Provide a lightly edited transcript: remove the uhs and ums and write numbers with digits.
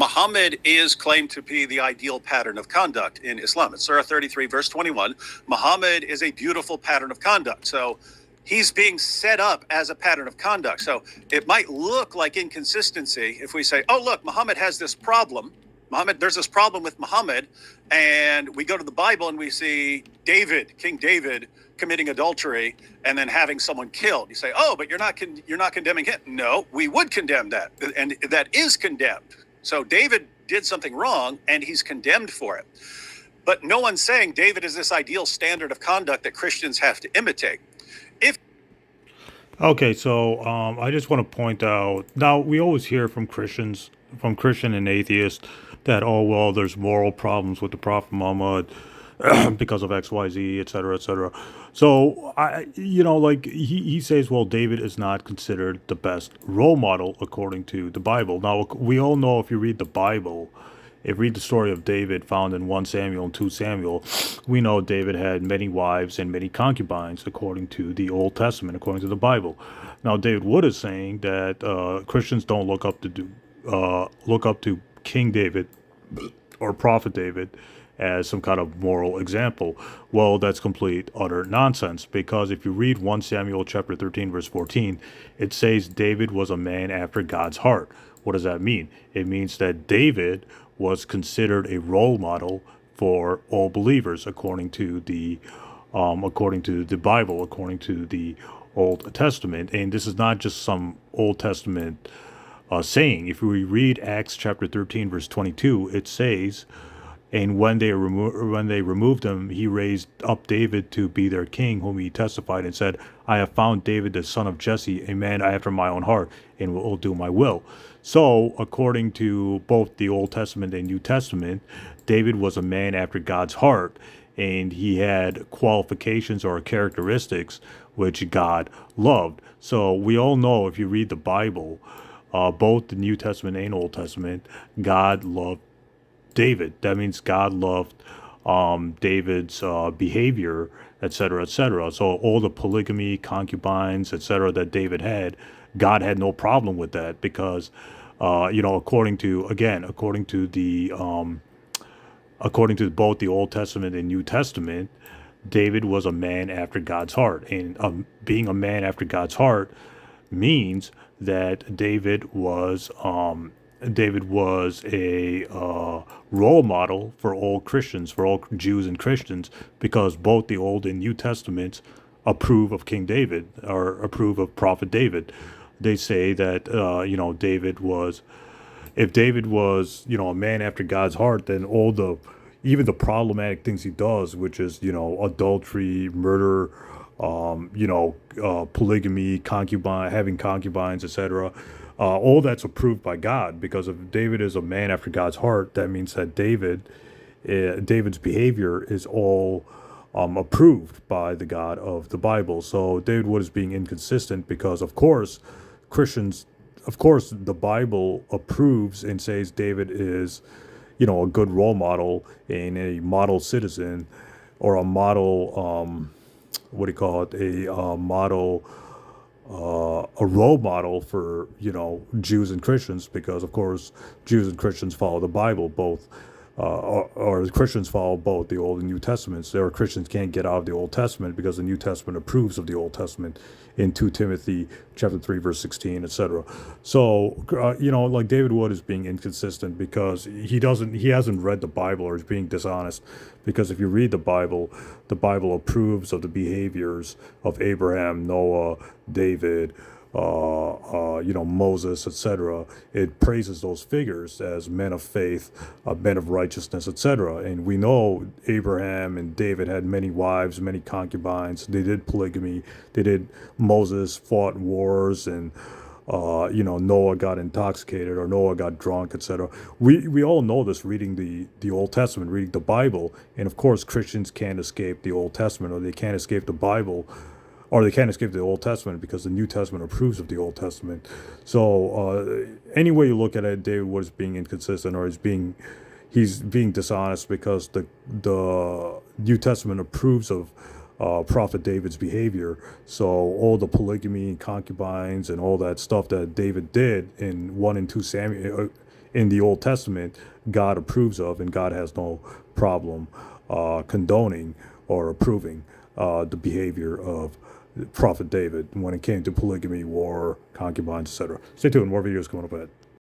Muhammad is claimed to be the ideal pattern of conduct in Islam. It's Surah 33, verse 21. Muhammad is a beautiful pattern of conduct. So he's being set up as a pattern of conduct. So it might look like inconsistency if we say, oh, look, Muhammad has this problem. There's this problem with Muhammad. And we go to the Bible and we see David, King David, committing adultery and then having someone killed. You say, oh, but you're not condemning him. No, we would condemn that. And that is condemned. So David did something wrong and he's condemned for it. But no one's saying David is this ideal standard of conduct that Christians have to imitate. Okay, so I just want to point out, now we always hear from Christians, from Christian and atheists, that, oh, well, there's moral problems with the Prophet Muhammad because of X, Y, Z, et cetera, et cetera. So, like he says, well, David is not considered the best role model according to the Bible. Now, we all know if you read the Bible, if you read the story of David found in 1 Samuel and 2 Samuel, we know David had many wives and many concubines according to the Old Testament, according to the Bible. Now, David Wood is saying that Christians don't look up to King David or Prophet David as some kind of moral example. Well, that's complete, utter nonsense, because if you read 1 Samuel chapter 13, verse 14, it says David was a man after God's heart. What does that mean? It means that David was considered a role model for all believers according to the Bible, according to the Old Testament. And this is not just some Old Testament saying. If we read Acts chapter 13, verse 22, it says, and when they removed him, he raised up David to be their king, whom he testified and said, I have found David the son of Jesse, a man after my own heart, and will do my will. So, according to both the Old Testament and New Testament, David was a man after God's heart, and he had qualifications or characteristics which God loved. So we all know, if you read the Bible, both the New Testament and Old Testament, God loved David. That means God loved David's behavior, etc., etc. So all the polygamy, concubines, etc., that David had, God had no problem with that because, according to both the Old Testament and New Testament, David was a man after God's heart, and being a man after God's heart means that David was a role model for all Christians, for all Jews and Christians, because both the Old and New Testaments approve of King David or approve of Prophet David. They say that if David was a man after God's heart, then even the problematic things he does, which is adultery, murder, polygamy, having concubines, etc. All that's approved by God, because if David is a man after God's heart, that means that David's behavior is all approved by the God of the Bible. So David Wood is being inconsistent because, of course, the Bible approves and says David is, a good role model and a model citizen, or a model, a role model for Jews and Christians, because of course Jews and Christians follow the Bible, both or Christians follow both the Old and New Testaments. There are Christians can't get out of the Old Testament because the New Testament approves of the Old Testament in 2 Timothy chapter 3 verse 16, etc. So like David Wood is being inconsistent because he hasn't read the Bible, or is being dishonest, because if you read the Bible approves of the behaviors of Abraham, Noah, David, Moses, etc. It praises those figures as men of faith, men of righteousness, etc. And we know Abraham and David had many wives, many concubines. They did polygamy. Moses fought wars, and Noah got intoxicated, or Noah got drunk, etc. We all know this reading the Old Testament, reading the Bible, and of course Christians can't escape the Old Testament, or they can't escape the Bible, or they can't escape the Old Testament, because the New Testament approves of the Old Testament. So any way you look at it, David Wood is being inconsistent, or he's being dishonest, because the New Testament approves of Prophet David's behavior. So all the polygamy and concubines and all that stuff that David did in 1 and 2 Samuel, in the Old Testament God approves of, and God has no problem condoning or approving the behavior of Prophet David when it came to polygamy, war, concubines, etc. Stay tuned. More videos coming up ahead.